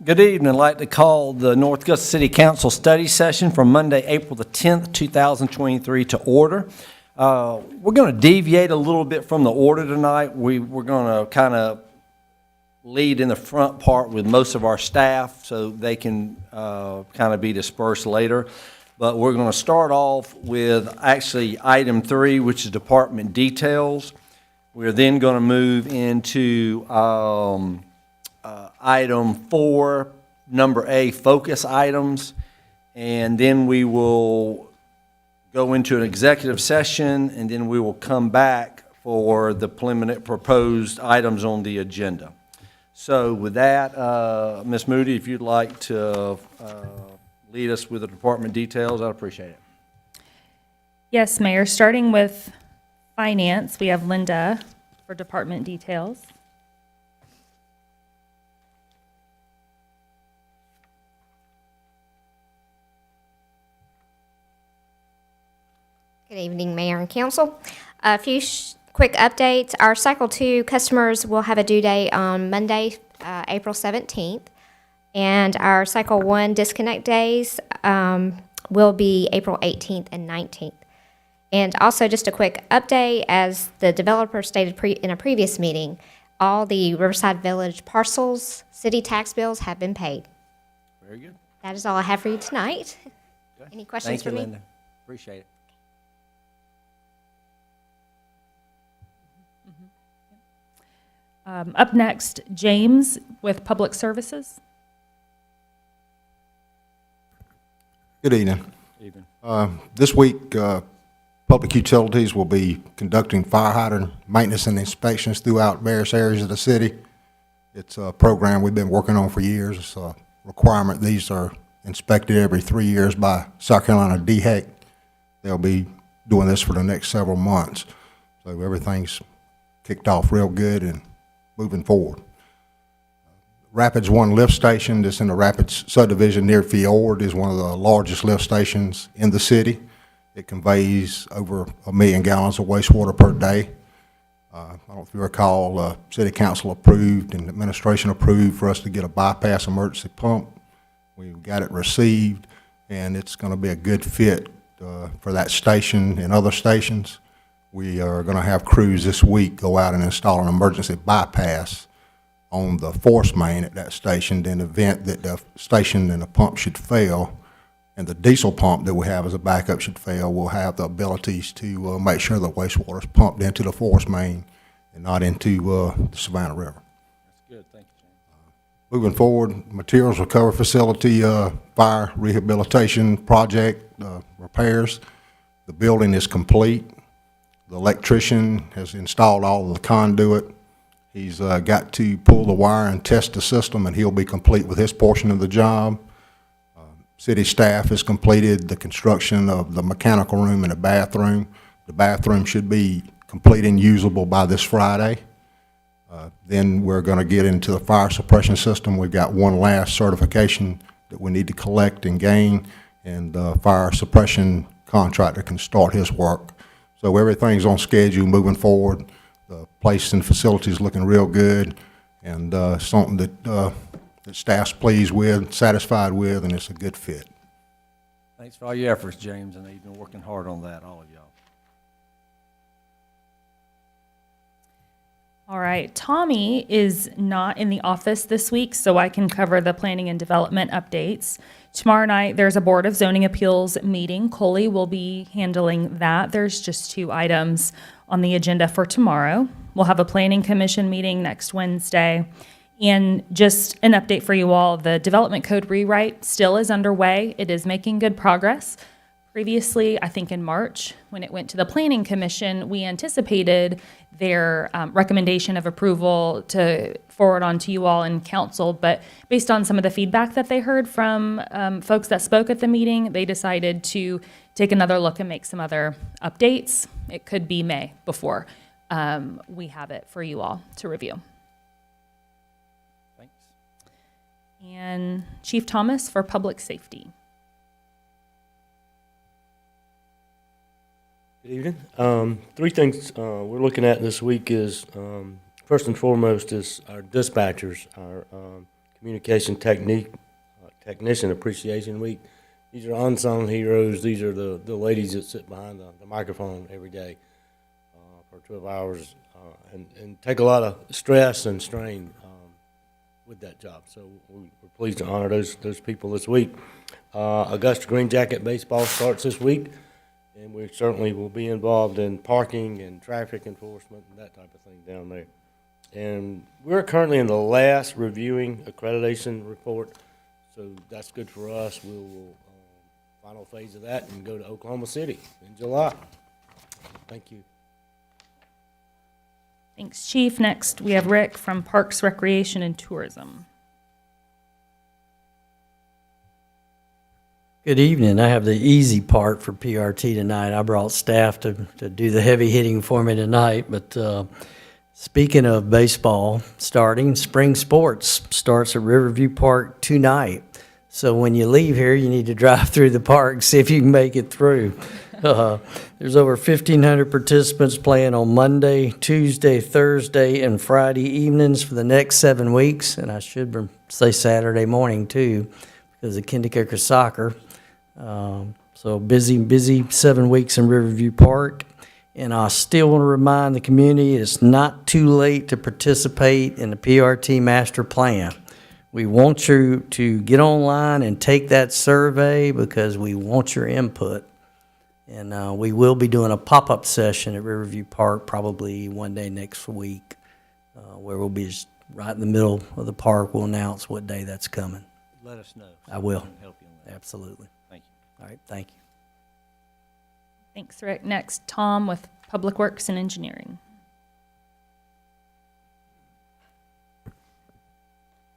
Good evening. I'd like to call the North Augusta City Council study session from Monday, April the 10th, 2023 to order. We're going to deviate a little bit from the order tonight. We're going to kind of lead in the front part with most of our staff so they can kind of be dispersed later. But we're going to start off with actually item 3, which is department details. We're then going to move into item 4, number A, focus items, and then we will go into an executive session, and then we will come back for the preliminary proposed items on the agenda. So with that, Ms. Moody, if you'd like to lead us with the department details, I'd appreciate it. Yes, Mayor. Starting with finance, we have Linda for department details. Good evening, Mayor and Council. A few quick updates. Our Cycle 2 customers will have a due date on Monday, April 17th. And our Cycle 1 disconnect days will be April 18th and 19th. And also just a quick update, as the developer stated in a previous meeting, all the Riverside Village parcels, city tax bills have been paid. Very good. That is all I have for you tonight. Okay. Any questions for me? Thank you, Linda. Appreciate it. Up next, James with Public Services. Good evening. Evening. This week, Public Utilities will be conducting fire hydrant maintenance and inspections throughout various areas of the city. It's a program we've been working on for years. It's a requirement. These are inspected every 3 years by South Carolina DHEC. They'll be doing this for the next several months. So everything's kicked off real good and moving forward. Rapids 1 lift station that's in the Rapids subdivision near Fjord is one of the largest lift stations in the city. It conveys over 1 million gallons of wastewater per day. I don't know if you recall, City Council approved and administration approved for us to get a bypass emergency pump. We got it received, and it's going to be a good fit for that station and other stations. We are going to have crews this week go out and install an emergency bypass on the force main at that station. In the event that the station and the pump should fail, and the diesel pump that we have as a backup should fail, we'll have the abilities to make sure the wastewater is pumped into the force main and not into the Savannah River. That's good. Thank you, James. Moving forward, materials recovery facility, fire rehabilitation project repairs. The building is complete. The electrician has installed all of the conduit. He's got to pull the wire and test the system, and he'll be complete with his portion of the job. City staff has completed the construction of the mechanical room and the bathroom. The bathroom should be complete and usable by this Friday. Then we're going to get into the fire suppression system. We've got one last certification that we need to collect and gain, and the fire suppression contractor can start his work. So everything's on schedule moving forward. The place and facility is looking real good, and something that staff's pleased with, satisfied with, and it's a good fit. Thanks for all your efforts, James, and you've been working hard on that, all of y'all. All right, Tommy is not in the office this week, so I can cover the planning and development updates. Tomorrow night, there's a Board of Zoning Appeals meeting. Coley will be handling that. There's just 2 items on the agenda for tomorrow. We'll have a Planning Commission meeting next Wednesday. And just an update for you all, the Development Code rewrite still is underway. It is making good progress. Previously, I think in March, when it went to the Planning Commission, we anticipated their recommendation of approval to forward on to you all in council, but based on some of the feedback that they heard from folks that spoke at the meeting, they decided to take another look and make some other updates. It could be May before we have it for you all to review. Thanks. And Chief Thomas for Public Safety. Good evening. 3 things we're looking at this week is, first and foremost, is our dispatchers, our Communication Technician Appreciation Week. These are unsung heroes. These are the ladies that sit behind the microphone every day for 12 hours and take a lot of stress and strain with that job. So we're pleased to honor those people this week. Augusta Green Jacket Baseball starts this week, and we certainly will be involved in parking and traffic enforcement and that type of thing down there. And we're currently in the last reviewing accreditation report, so that's good for us. We'll final phase of that and go to Oklahoma City in July. Thank you. Thanks, Chief. Next, we have Rick from Parks, Recreation, and Tourism. Good evening. I have the easy part for PRT tonight. I brought staff to do the heavy hitting for me tonight, but speaking of baseball starting, spring sports starts at Riverview Park tonight. So when you leave here, you need to drive through the park, see if you can make it through. There's over 1,500 participants playing on Monday, Tuesday, Thursday, and Friday evenings for the next 7 weeks. And I should say Saturday morning, too, because of Kindergarten soccer. So busy 7 weeks in Riverview Park. And I still want to remind the community it's not too late to participate in the PRT master plan. We want you to get online and take that survey because we want your input. And we will be doing a pop-up session at Riverview Park probably one day next week where we'll be just right in the middle of the park. We'll announce what day that's coming. Let us know. I will. We can help you on that. Absolutely. Thank you. All right, thank you. Thanks, Rick. Next, Tom with Public Works and Engineering.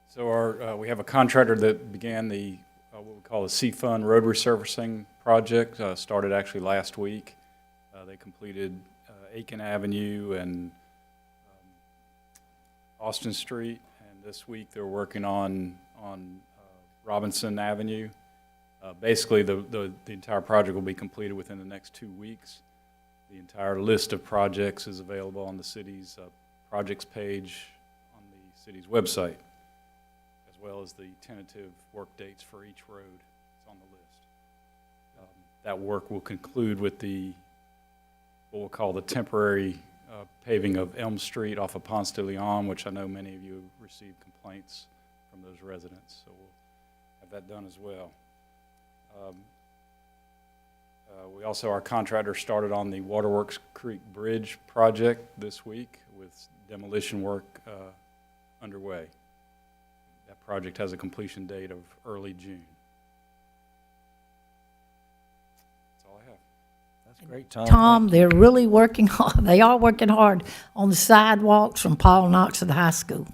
So we have a contractor that began the what we call the C-Fund road resurfacing project, started actually last week. They completed Aiken Avenue and Austin Street, and this week they're working on Robinson Avenue. Basically, the entire project will be completed within the next 2 weeks. The entire list of projects is available on the city's projects page on the city's website, as well as the tentative work dates for each road. It's on the list. That work will conclude with what we'll call the temporary paving of Elm Street off of Ponce de Leon, which I know many of you have received complaints from those residents. So we'll have that done as well. We also, our contractor started on the Waterworks Creek Bridge project this week with demolition work underway. That project has a completion date of early June. That's all I have. That's great, Tom. Tom, they're really working hard. They are working hard on the sidewalks from Paul Knox to the high school.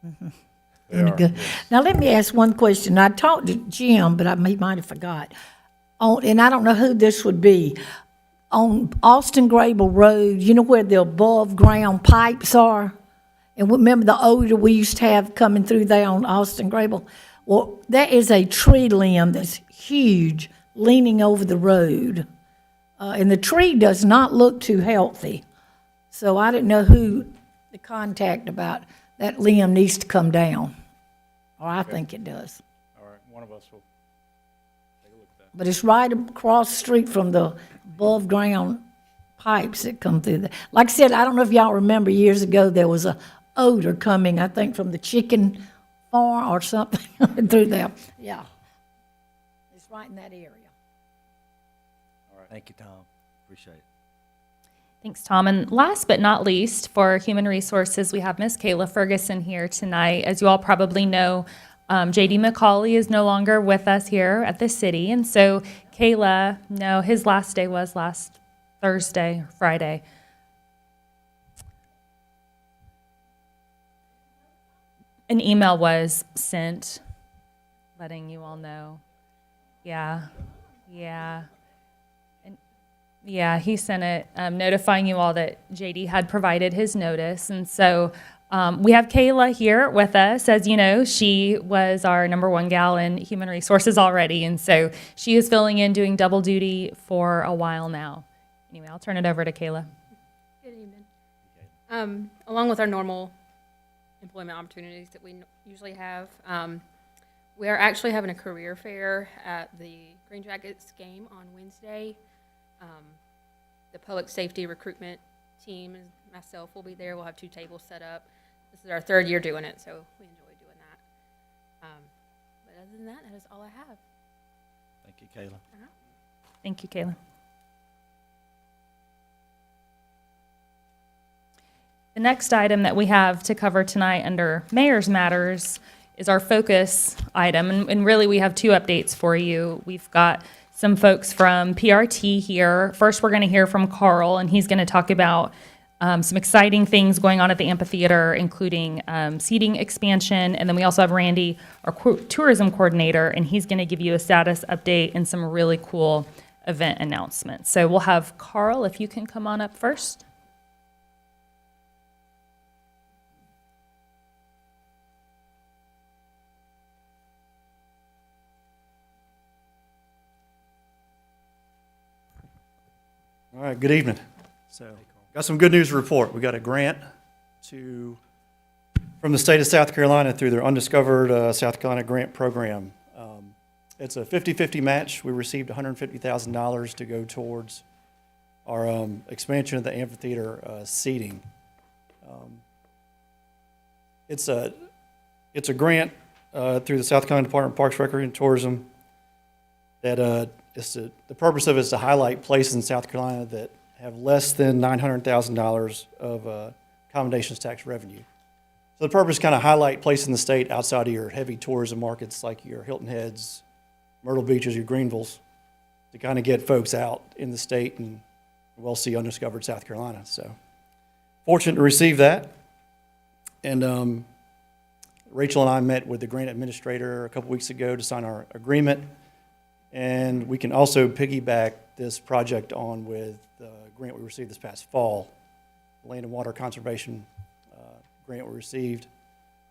They Doing are, good. yes. Now, let me ask one question. I talked to Jim, but he might have forgot. And I don't know who this would be. On Austin Grable Road, you know where the above-ground pipes are? And remember the odor we used to have coming through there on Austin Grable? Well, there is a tree limb that's huge leaning over the road. And the tree does not look too healthy. So I didn't know who to contact about that limb needs to come down. Or I think it does. All right, one of us will take a look at that. But it's right across the street from the above-ground pipes that come through there. Like I said, I don't know if y'all remember years ago, there was a odor coming, I think, from the chicken farm or something through there. Yeah. It's right in that area. Thank you, Tom. Appreciate it. Thanks, Tom. And last but not least, for Human Resources, we have Ms. Kayla Ferguson here tonight. As you all probably know, J.D. McCauley is no longer with us here at the city. And so Kayla, no, his last day was last Thursday or Friday. An email was sent letting you all know. Yeah. Yeah, he sent it notifying you all that JD had provided his notice. And so we have Kayla here with us. As you know, she was our #1 gal in Human Resources already. And so she is filling in, doing double duty for a while now. Anyway, I'll turn it over to Kayla. Good evening. Along with our normal employment opportunities that we usually have. We are actually having a career fair at the Green Jackets game on Wednesday. The public safety recruitment team and myself will be there. We'll have 2 tables set up. This is our 3rd year doing it, so we enjoy doing that. But other than that, that is all I have. Thank you, Kayla. Thank you, Kayla. The next item that we have to cover tonight under Mayor's Matters is our focus item, and really we have 2 updates for you. We've got some folks from PRT here. First, we're going to hear from Carl, and he's going to talk about some exciting things going on at the amphitheater, including seating expansion, and then we also have Randy, our tourism coordinator, and he's going to give you a status update and some really cool event announcements. So we'll have Carl, if you can come on up first. All right, good evening. So, got some good news to report. We got a grant from the state of South Carolina through their Undiscovered South Carolina Grant Program. It's a 50-50 match. We received $150,000 to go towards our expansion of the amphitheater seating. It's a grant through the South Carolina Department of Parks, Recreation, and Tourism that the purpose of it is to highlight places in South Carolina that have less than $900,000 of accommodations tax revenue. So the purpose is kind of highlight places in the state outside of your heavy tourism markets like your Hilton Heads, Myrtle Beaches, your Greenvilles, to kind of get folks out in the state and well see undiscovered South Carolina. So fortunate to receive that. And Rachel and I met with the grant administrator a couple weeks ago to sign our agreement. And we can also piggyback this project on with the grant we received this past fall, Land and Water Conservation grant we received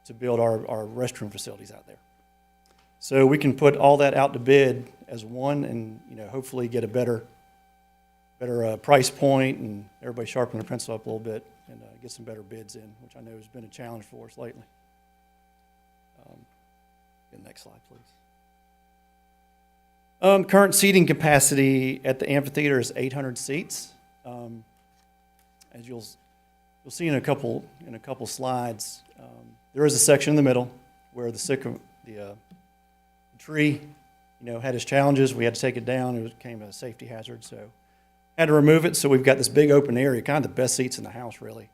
to build our restroom facilities out there. So we can put all that out to bid as one and, hopefully get a better price point and everybody sharpen their pencil up a little bit and get some better bids in, which I know has been a challenge for us lately. Get the next slide, please. Current seating capacity at the amphitheater is 800 seats. As you'll see in a couple slides, there is a section in the middle where the tree, had its challenges. We had to take it down. It became a safety hazard, so had to remove it. So we've got this big open area, kind of the best seats in the house, really,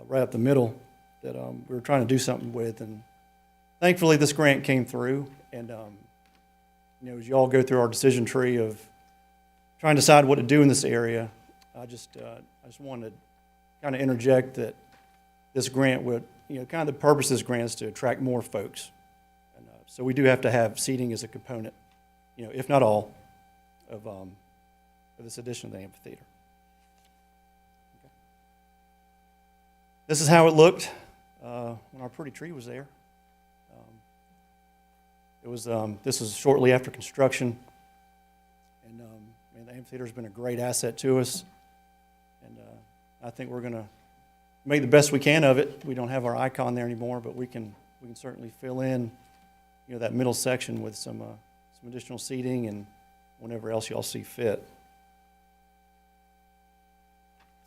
right up the middle that we were trying to do something with. And thankfully, this grant came through, and as you all go through our decision tree of trying to decide what to do in this area, I just wanted to kind of interject that this grant would, kind of the purpose of this grant is to attract more folks. And, so we do have to have seating as a component, if not all, of this addition to the amphitheater. Okay. This is how it looked when our pretty tree was there. This was shortly after construction, and the amphitheater has been a great asset to us, and I think we're going to make the best we can of it. We don't have our icon there anymore, but we can certainly fill in, that middle section with some additional seating and whatever else y'all see fit.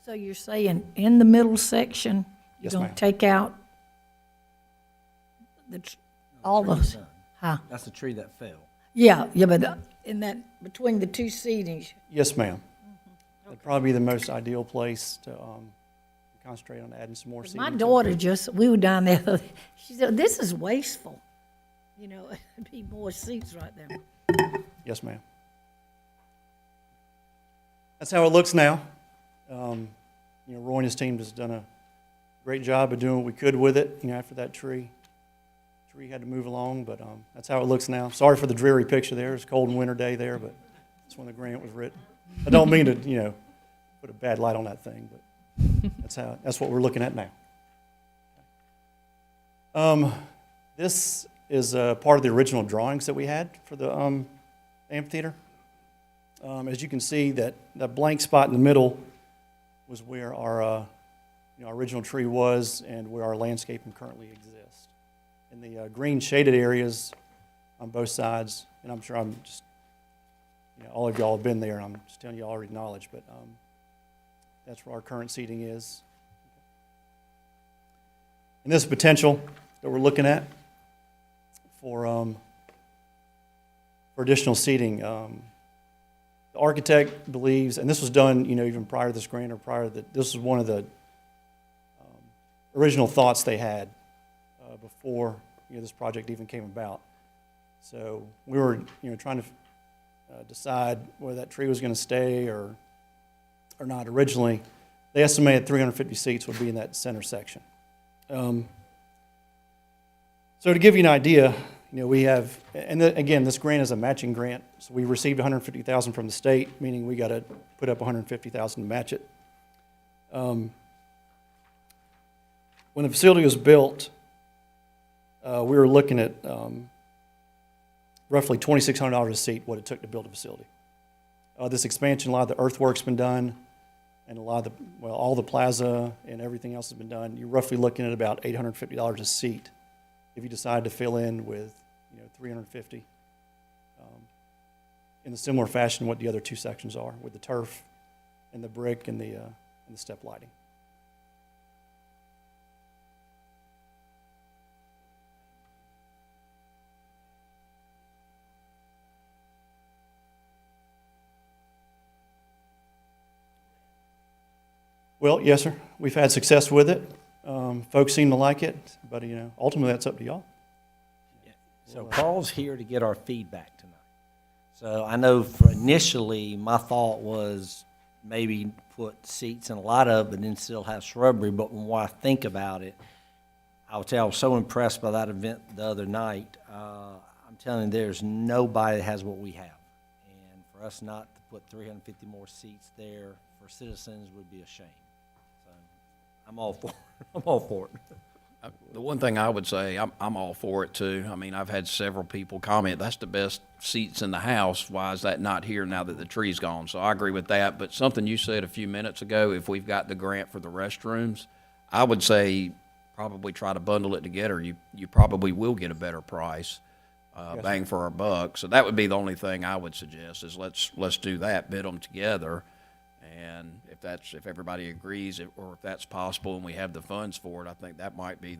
So you're saying in the middle section, you're Yes, going ma'am. to take out all those? Huh? That's the tree that fell. Yeah, but in that, between the 2 seatings, Yes, ma'am. That'd probably be the most ideal place to concentrate on adding some more seating. my to it. daughter we were down there, she said, this is wasteful. It'd be more seats right there. Yes, ma'am. That's how it looks now. Roy and his team has done a great job of doing what we could with it, after that tree had to move along, but that's how it looks now. Sorry for the dreary picture there. It's a cold and winter day there, but that's when the grant was written. I don't mean to, put a bad light on that thing, but that's what we're looking at now. This is part of the original drawings that we had for the amphitheater. As you can see, that blank spot in the middle was where our our original tree was and where our landscaping currently exists. In the green shaded areas on both sides, and I'm sure I'm just, all of y'all have been there, and I'm just telling you already knowledge, but that's where our current seating is. And this potential that we're looking at for additional seating, the architect believes, and this was done, even prior to this grant or prior to this was one of the original thoughts they had before this project even came about. So we were trying to decide whether that tree was going to stay or not. Originally, they estimated 350 seats would be in that center section. So to give you an idea, we have, and again, this grant is a matching grant, so we received $150,000 from the state, meaning we got to put up $150,000 to match it. When the facility was built, we were looking at roughly $2,600 a seat, what it took to build a facility. This expansion, a lot of the earthwork's been done, and a lot of all the plaza and everything else has been done. You're roughly looking at about $850 a seat if you decide to fill in with, 350, in a similar fashion what the other two sections are, with the turf and the brick and the step lighting. Well, yes, sir. We've had success with it. Folks seem to like it, but ultimately that's up to y'all. So Carl's here to get our feedback tonight. So I know initially my thought was maybe put seats in a lot of it, but then still have shrubbery. But when I think about it, I would say I was so impressed by that event the other night. I'm telling you, there's nobody that has what we have. And for us not to put 350 more seats there for citizens would be a shame. So I'm all for it. I'm all for it. The one thing I would say, I'm all for it too. I mean, I've had several people comment, that's the best seats in the house. Why is that not here now that the tree's gone? So I agree with that. But something you said a few minutes ago, if we've got the grant for the restrooms, I would say probably try to bundle it together. You probably will get a better price, bang for our buck. So that would be the only thing I would suggest is let's do that, bid them together. And if everybody agrees, or if that's possible and we have the funds for it, I think that might be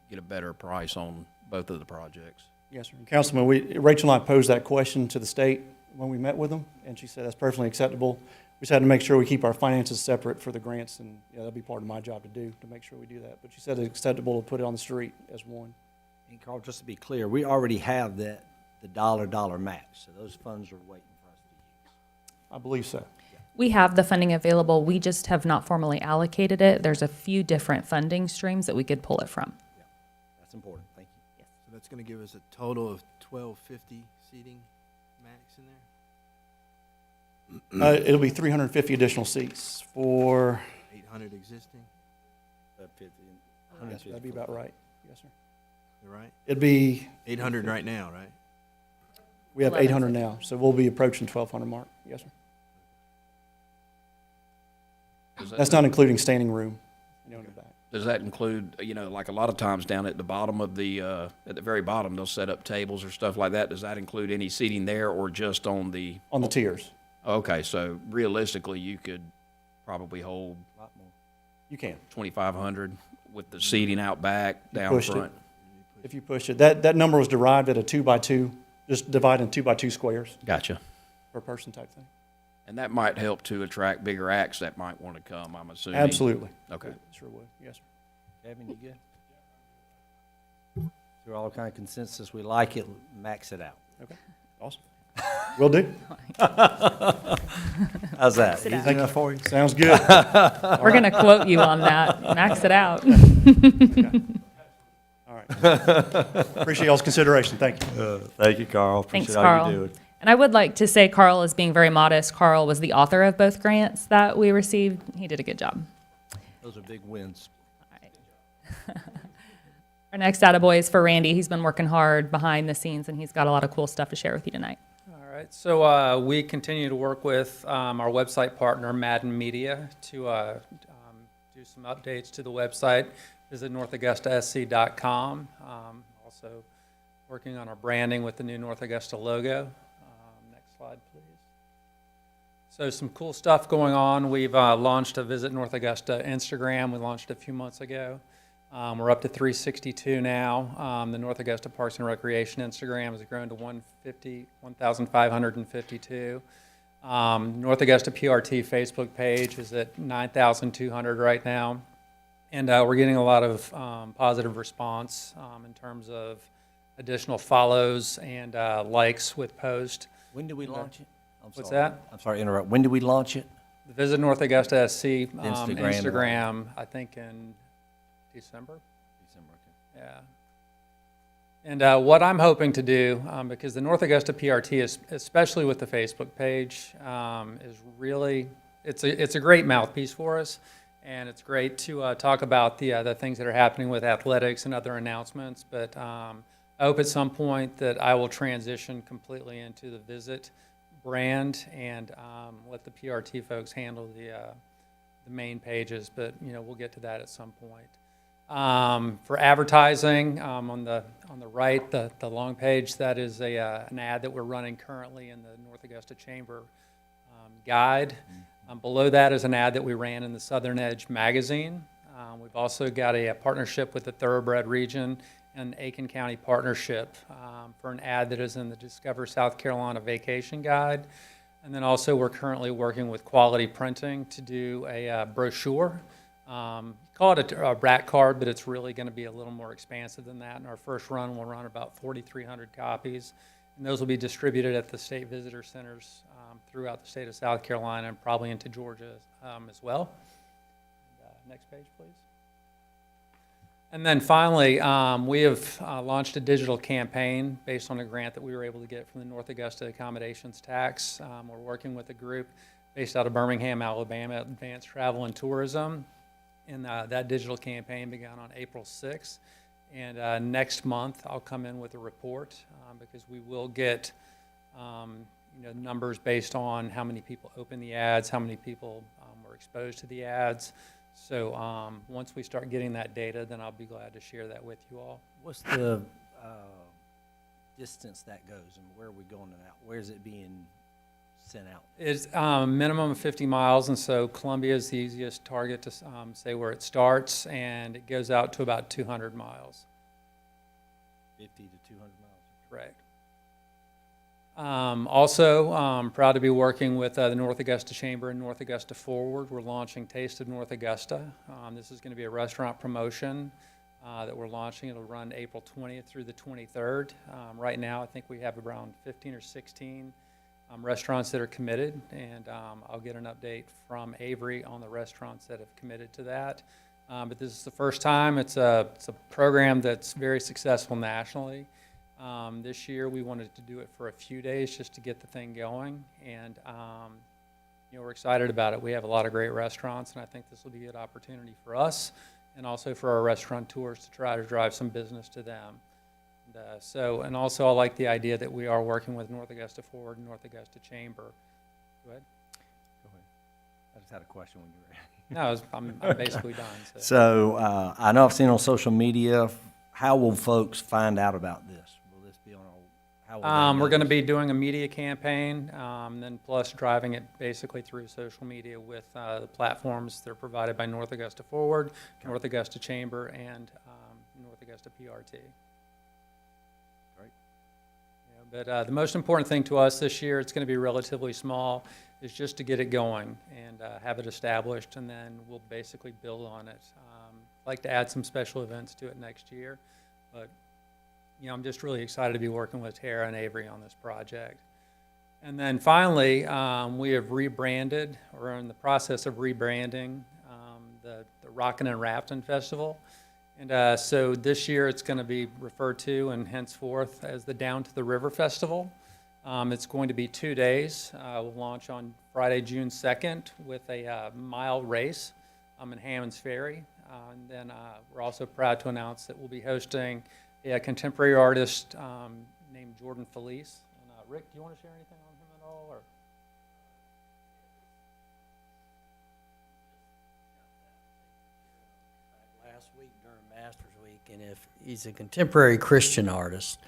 get a better price on both of the projects. Yes, sir. Councilman, Rachel and I posed that question to the state when we met with them, and she said that's perfectly acceptable. We just had to make sure we keep our finances separate for the grants, and that'll be part of my job to make sure we do that. But she said it's acceptable to put it on the street as one. And Carl, just to be clear, we already have the dollar match, so those funds are waiting for us to use. I believe so. We have the funding available. We just have not formally allocated it. There's a few different funding streams that we could pull it from. Yeah, that's important. Thank you. So that's going to give us a total of 1,250 seating max in there? It'll be 350 additional seats for... 800 existing? Yes, that'd be about right. Yes, sir. You're right? It'd be... 800 right now, right? We have 800 now, so we'll be approaching 1,200 mark. Yes, sir. That's not including standing room, in the back. Does that include, like a lot of times down at the bottom of at the very bottom, they'll set up tables or stuff like that. Does that include any seating there or just on the? On the tiers. Okay, so realistically, you could probably hold A lot more. You can. 2,500 with the seating out back, down pushed it. front. If you push it. That number was derived at a 2x2, just divided in 2x2 squares Gotcha. per person type thing. And that might help to attract bigger acts that might want to come, I'm assuming. Absolutely. Okay. Sure would. Yes, sir. Kevin, you good? Through all kind of consensus, we like it, max it out. Okay. Awesome. Will do. How's that? it out. Easy enough for you? Sounds good. We're going to quote you on that. Max it out. All right. Appreciate y'all's consideration. Thank you. Thank you, Carl. Thanks, Appreciate all Carl. you do. And I would like to say Carl is being very modest. Carl was the author of both grants that we received. He did a good job. Those are big wins. Our next attaboy is for Randy. He's been working hard behind the scenes, and he's got a lot of cool stuff to share with you tonight. All right, so we continue to work with our website partner, Madden Media, to do do some updates to the website. Visit northaugustasc.com. Also working on our branding with the new North Augusta logo. Next slide, please. So some cool stuff going on. We've launched a Visit North Augusta Instagram. We launched it a few months ago. We're up to 362 now. The North Augusta Parks and Recreation Instagram has grown to 1,552. North Augusta PRT Facebook page is at 9,200 right now. And we're getting a lot of positive response in terms of additional follows and likes with posts. When do we launch it? What's that? I'm sorry to interrupt. When do we launch it? The Visit North Augusta SC Instagram. Instagram, I think in December. Okay. Yeah. And what I'm hoping to do, because the North Augusta PRT, is, especially with the Facebook page, is really, it's a great mouthpiece for us. And it's great to talk about the things that are happening with athletics and other announcements. But I hope at some point that I will transition completely into the Visit brand and let the PRT folks handle the main pages. But we'll get to that at some point. For advertising, on the right, the long page, that is an ad that we're running currently in the North Augusta Chamber guide. Below that is an ad that we ran in the Southern Edge magazine. We've also got a partnership with the Thoroughbred Region and Aiken County Partnership for an ad that is in the Discover South Carolina Vacation Guide. And then also we're currently working with Quality Printing to do a brochure. Call it a rat card, but it's really going to be a little more expansive than that. And our first run will run about 4,300 copies. And those will be distributed at the state visitor centers throughout the state of South Carolina and probably into Georgia as well. And, next page, please. And then finally, we have launched a digital campaign based on a grant that we were able to get from the North Augusta Accommodations Tax. We're working with a group based out of Birmingham, Alabama, Advanced Travel and Tourism. And that digital campaign began on April 6th. And next month, I'll come in with a report because we will get numbers based on how many people open the ads, how many people were exposed to the ads. So once we start getting that data, then I'll be glad to share that with you all. What's the distance that goes, and where are we going out? Where is it being sent out? It's minimum of 50 miles, and so Columbia is the easiest target to say where it starts, and it goes out to about 200 miles. 50 to 200 miles. Correct. Also, proud to be working with the North Augusta Chamber and North Augusta Forward. We're launching Taste of North Augusta. This is going to be a restaurant promotion that we're launching. It'll run April 20th through the 23rd. Right now, I think we have around 15 or 16 restaurants that are committed, and I'll get an update from Avery on the restaurants that have committed to that. But this is the first time. It's a program that's very successful nationally. This year we wanted to do it for a few days just to get the thing going, and we're excited about it. We have a lot of great restaurants, and I think this will be a good opportunity for us and also for our restaurateurs to try to drive some business to them. And also I like the idea that we are working with North Augusta Forward and North Augusta Chamber. Go ahead. Go ahead. I just had a question when you were ready. No, I'm basically done. So I know I've seen on social media. How will folks find out about this? Will this be on how will we're going to be doing a media campaign, then plus driving it basically through social media with the platforms that are provided by North Augusta Forward, North Augusta Chamber, and North Augusta PRT. But the most important thing to us this year, it's going to be relatively small, is just to get it going and have it established, and then we'll basically build on it. I'd like to add some special events to it next year, but I'm just really excited to be working with Tara and Avery on this project. And then finally, we have rebranded, or are in the process of rebranding, the Rockin' and Raftin' Festival. And so this year it's going to be referred to and henceforth as the Down to the River Festival. It's going to be 2 days. We'll launch on Friday, June 2nd with a mile race in Hammond's Ferry. And then we're also proud to announce that we'll be hosting a contemporary artist named Jordan Felice. And Rick, do you want to share anything on him at all? Or? week during Masters Week, and if he's a contemporary Christian artist,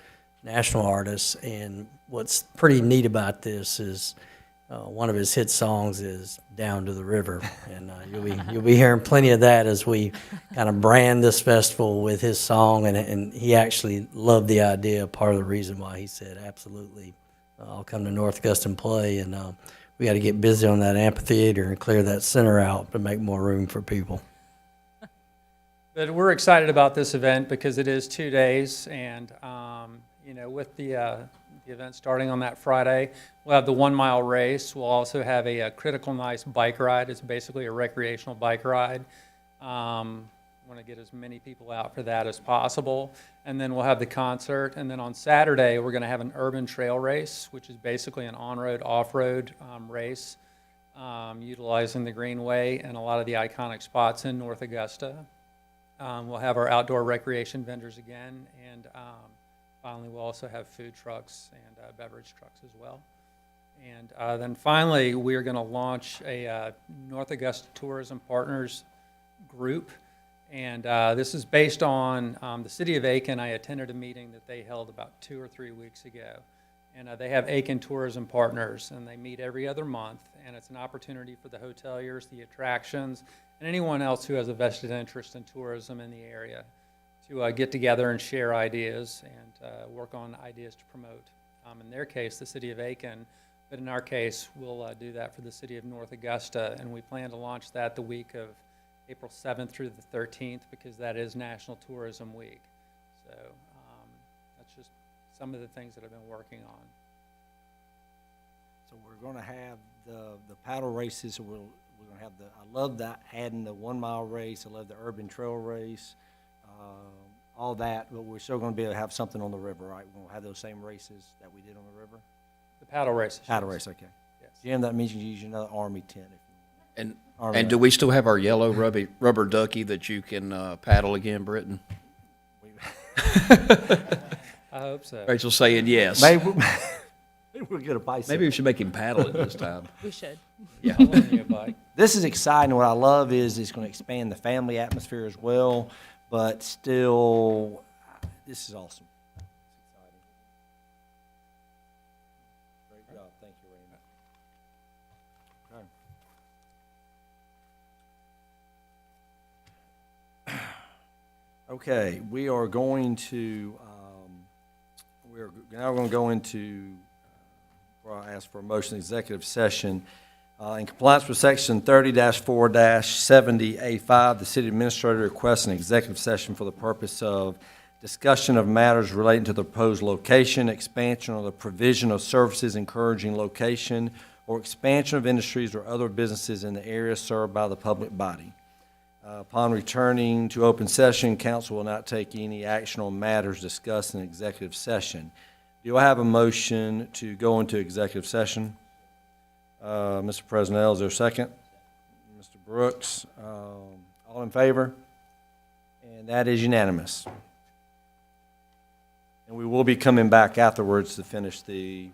national artist, and what's pretty neat about this is one of his hit songs is "Down to the River," and you'll be hearing plenty of that as we kind of brand this festival with his song, and he actually loved the idea. Part of the reason why he said, "Absolutely, I'll come to North Augusta and play," and we got to get busy on that amphitheater and clear that center out to make more room for people. But we're excited about this event because it is 2 days, and with the event starting on that Friday, we'll have the 1 mile race. We'll also have a critical nice bike ride. It's basically a recreational bike ride. Want to get as many people out for that as possible. And then we'll have the concert. And then on Saturday, we're going to have an urban trail race, which is basically an on-road, off-road race, utilizing the Greenway and a lot of the iconic spots in North Augusta. We'll have our outdoor recreation vendors again. And finally, we'll also have food trucks and beverage trucks as well. And then finally, we are going to launch a North Augusta Tourism Partners group. And this is based on the city of Aiken. I attended a meeting that they held about 2 or 3 weeks ago. And they have Aiken Tourism Partners, and they meet every other month. And it's an opportunity for the hoteliers, the attractions, and anyone else who has a vested interest in tourism in the area to get together and share ideas and work on ideas to promote. In their case, the city of Aiken, but in our case, we'll do that for the city of North Augusta, and we plan to launch that the week of April 7th through the 13th because that is National Tourism Week. So that's just some of the things that I've been working on. So we're going to have the paddle races. We're going to have I love that, adding the 1 mile race. I love the urban trail race, all that. But we're still going to be able to have something on the river, right? We're going to have those same races that we did on the river. The paddle races. Paddle race, okay. Yes. Jim, that means you use another Army tent. And do we still have our yellow rubber ducky that you can paddle again, Britton? I hope so. Rachel's saying yes. Maybe we'll get a bicycle. Maybe we should make him paddle it this time. We should. Yeah. I'll lend you a bike. This is exciting. What I love is it's going to expand the family atmosphere as well, but still, this is awesome. It's exciting. Great job. Thank you, Randy. Okay, we are going to, we're now going to go into, where I ask for a motion, executive session. In compliance with Section 30-4-70A5, the city administrator requests an executive session for the purpose of discussion of matters relating to the proposed location, expansion, or the provision of services encouraging location, or expansion of industries or other businesses in the area served by the public body. Upon returning to open session, council will not take any action on matters discussed in executive session. Do I have a motion to go into executive session? Mr. President, is there a second? Mr. Brooks, all in favor? And that is unanimous. And we will be coming back afterwards to finish the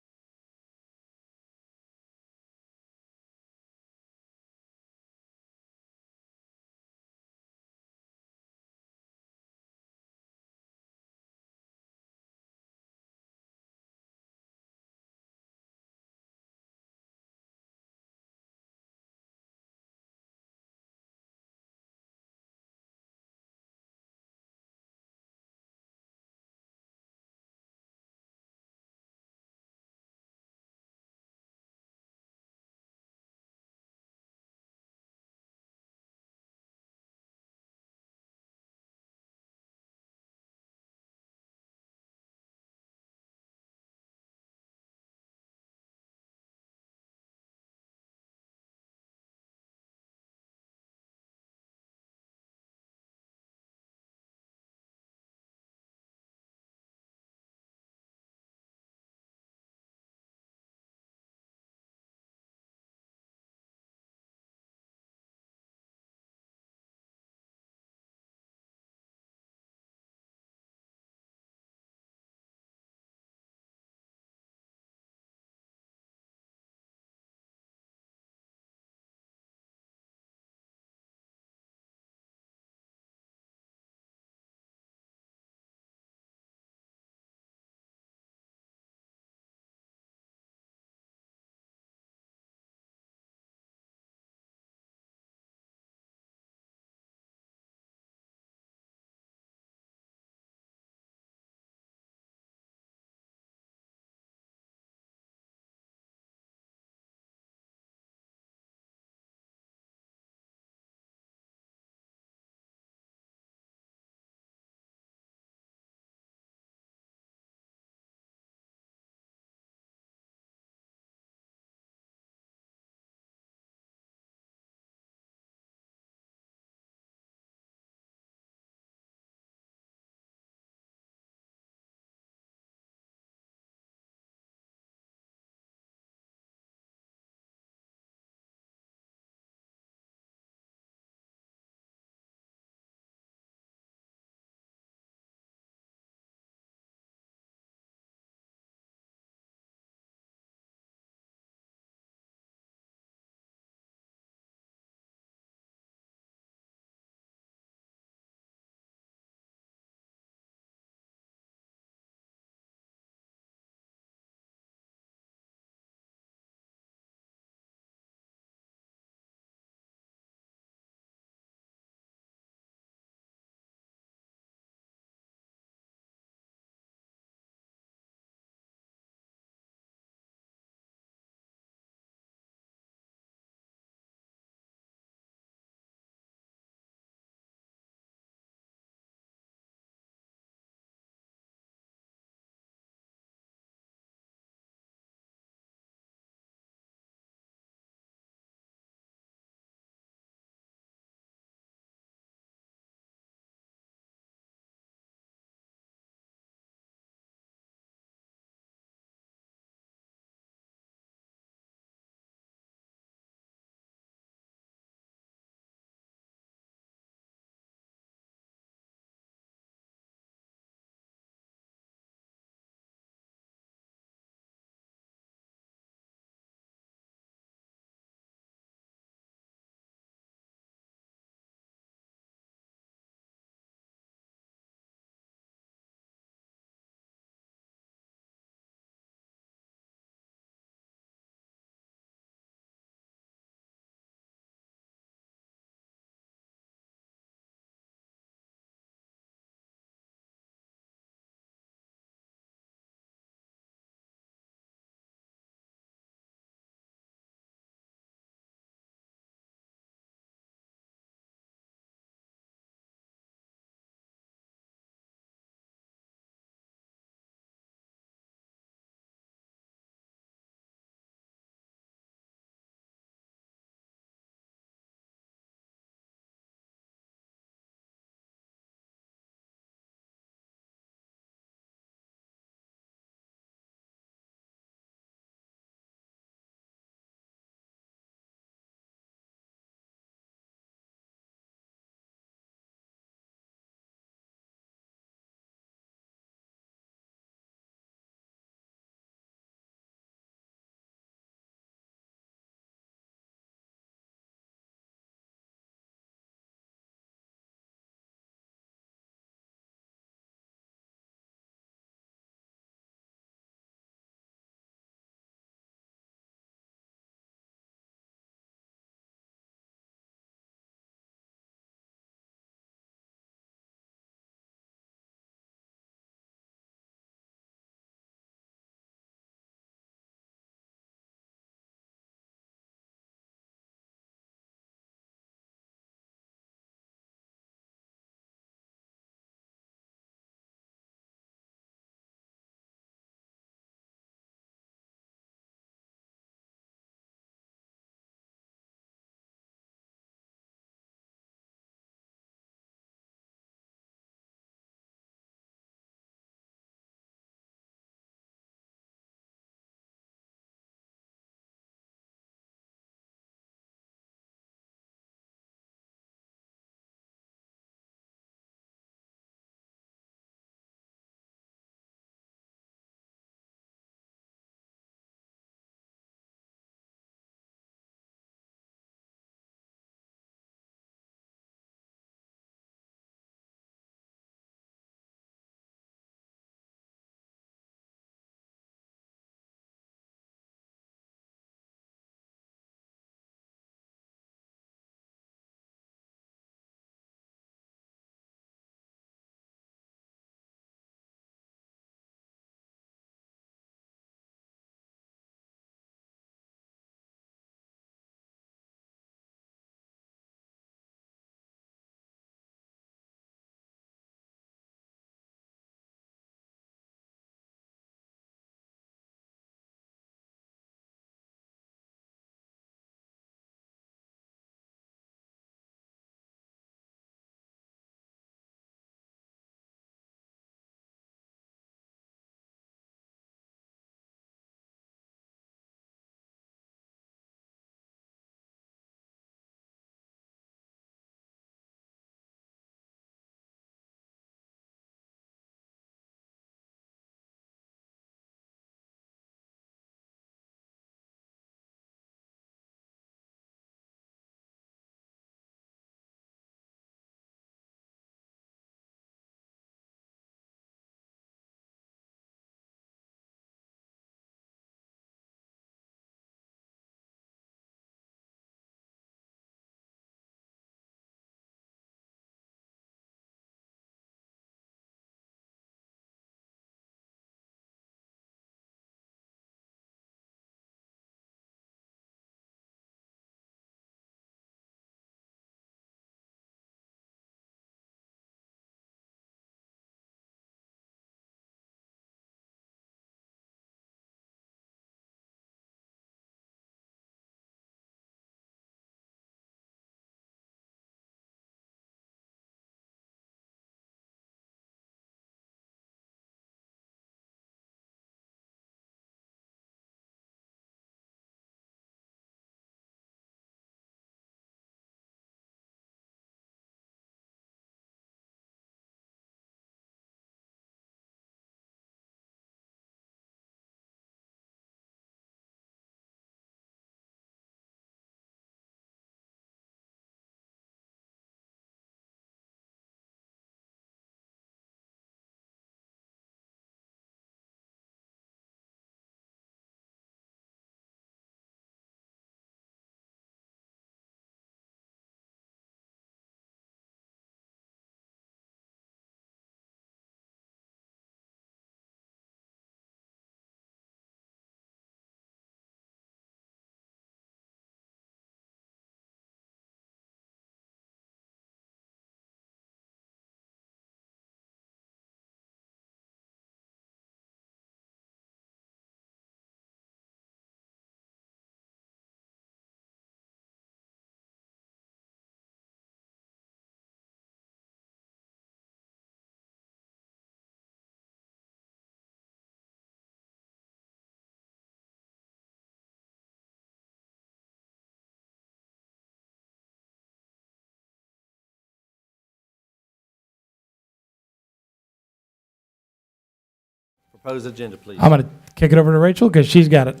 Proposed agenda, please. I'm going to kick it over to Rachel because she's got it.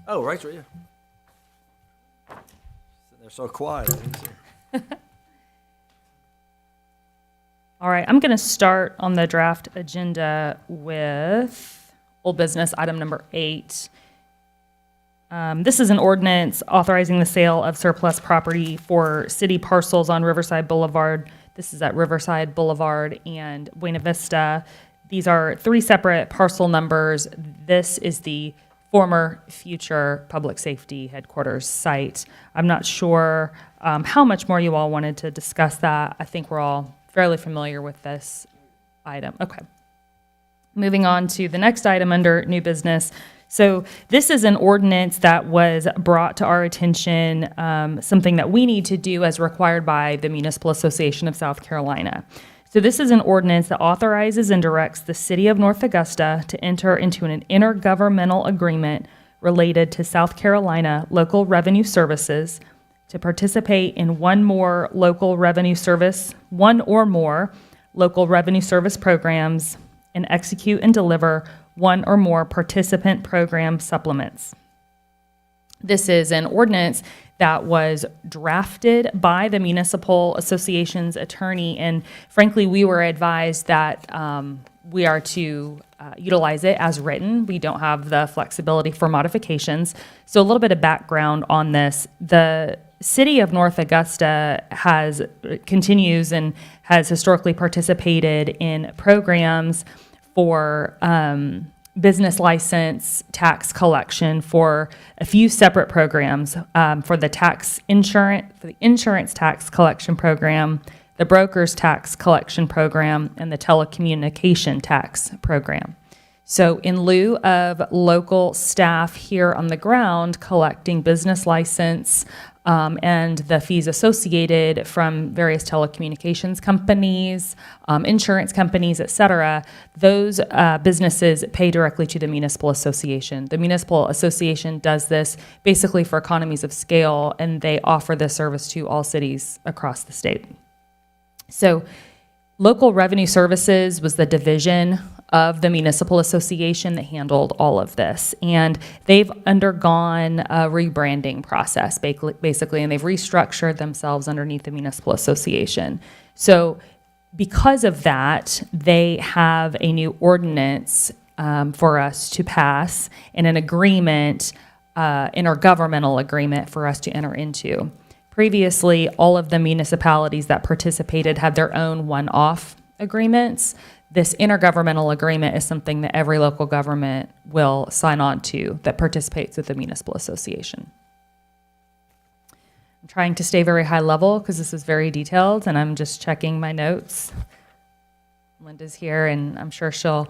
Oh, Rachel, yeah. They're so quiet. I didn't see her. All right, I'm going to start on the draft agenda with old business item number 8. This is an ordinance authorizing the sale of surplus property for city parcels on Riverside Boulevard. This is at Riverside Boulevard and Buena Vista. These are 3 separate parcel numbers. This is the former future public safety headquarters site. I'm not sure how much more you all wanted to discuss that. I think we're all fairly familiar with this item. Okay. Moving on to the next item under new business. So this is an ordinance that was brought to our attention, something that we need to do as required by the Municipal Association of South Carolina. So this is an ordinance that authorizes and directs the City of North Augusta to enter into an intergovernmental agreement related to South Carolina local revenue services to participate in one or more local revenue service programs and execute and deliver one or more participant program supplements. This is an ordinance that was drafted by the Municipal Association's attorney, and frankly, we were advised that we are to utilize it as written. We don't have the flexibility for modifications. So a little bit of background on this. The City of North Augusta continues and has historically participated in programs for business license tax collection for a few separate programs, for the insurance tax collection program, the broker's tax collection program, and the telecommunication tax program. So in lieu of local staff here on the ground collecting business license and the fees associated from various telecommunications companies, insurance companies, et cetera, those businesses pay directly to the Municipal Association. The Municipal Association does this basically for economies of scale, and they offer this service to all cities across the state. So local revenue services was the division of the Municipal Association that handled all of this. And they've undergone a rebranding process, basically, and they've restructured themselves underneath the Municipal Association. So because of that, they have a new ordinance for us to pass and an agreement, intergovernmental agreement for us to enter into. Previously, all of the municipalities that participated had their own one-off agreements. This intergovernmental agreement is something that every local government will sign on to that participates with the Municipal Association. I'm trying to stay very high level because this is very detailed, and I'm just checking my notes. Linda's here, and I'm sure she'll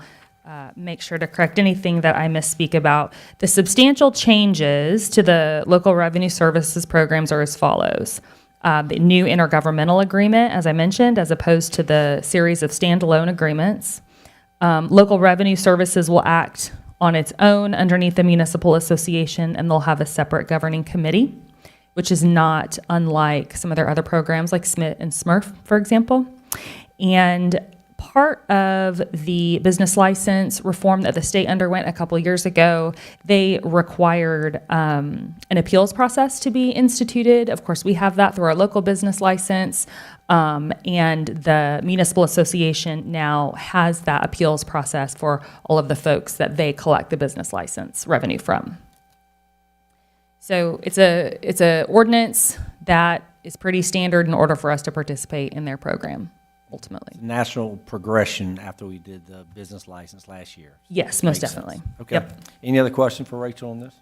make sure to correct anything that I misspeak about. The substantial changes to the local revenue services programs are as follows. The new intergovernmental agreement, as I mentioned, as opposed to the series of standalone agreements. Local revenue services will act on its own underneath the Municipal Association, and they'll have a separate governing committee, which is not unlike some of their other programs like SMIT and SMRF, for example. And part of the business license reform that the state underwent a couple years ago, they required an appeals process to be instituted. Of course, we have that through our local business license, and the Municipal Association now has that appeals process for all of the folks that they collect the business license revenue from. So it's a ordinance that is pretty standard in order for us to participate in their program. Ultimately. National progression after we did the business license last year. Yes, most Makes definitely. sense. Okay. Yep. Any other question for Rachel on this?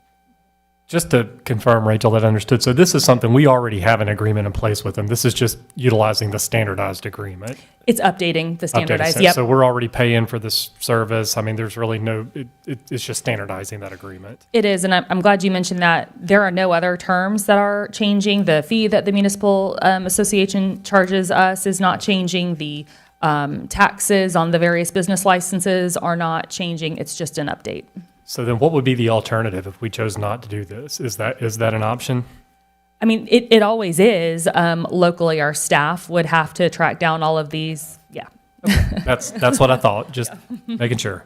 Just to confirm, Rachel, that I understood. So this is something we already have an agreement in place with them. This is just utilizing the standardized agreement. It's updating the standardized. Updated. Yep. So we're already paying for this service. I mean, there's really no, it's just standardizing that agreement. It is, and I'm glad you mentioned that. There are no other terms that are changing. The fee that the Municipal Association charges us is not changing. The taxes on the various business licenses are not changing. It's just an update. So then what would be the alternative if we chose not to do this? Is that an option? I mean, it always is. Locally, our staff would have to track down all of these. Yeah. That's what I thought, just making sure.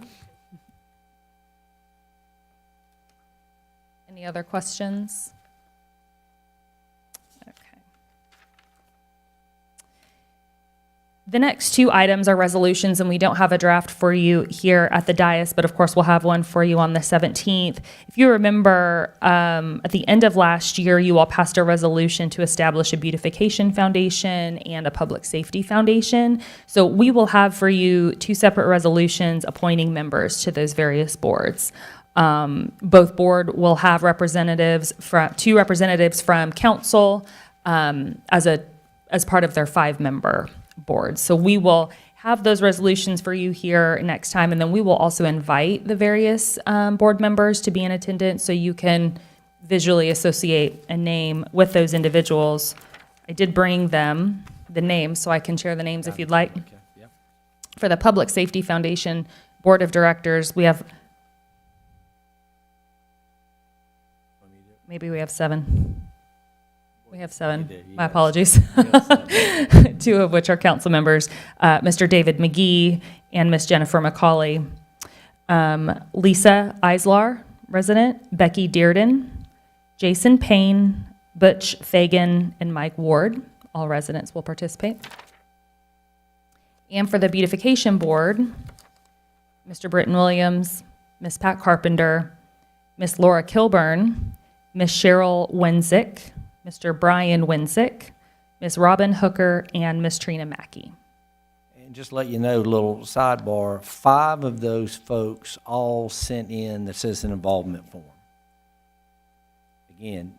Any other questions? Okay. The next two items are resolutions, and we don't have a draft for you here at the dais, but of course we'll have one for you on the 17th. If you remember, at the end of last year, you all passed a resolution to establish a beautification foundation and a public safety foundation. So we will have for you two separate resolutions appointing members to those various boards. Both board will have two representatives from council as part of their 5-member board. So we will have those resolutions for you here next time, and then we will also invite the various board members to be in attendance so you can visually associate a name with those individuals. I did bring them the names, so I can share the names if you'd like. For the Public Safety Foundation Board of Directors, we have maybe we have 7. We have 7. My apologies. 2 of which are council members, Mr. David McGee and Miss Jennifer McCauley. Lisa Islar, resident, Becky Dearden, Jason Payne, Butch Fagan, and Mike Ward. All residents will participate. And for the Beautification Board, Mr. Britton Williams, Miss Pat Carpenter, Miss Laura Kilburn, Miss Cheryl Wensick, Mr. Brian Wensick, Miss Robin Hooker, and Miss Trina Mackey. And just let you know, little sidebar, 5 of those folks all sent in the citizen involvement form. Again,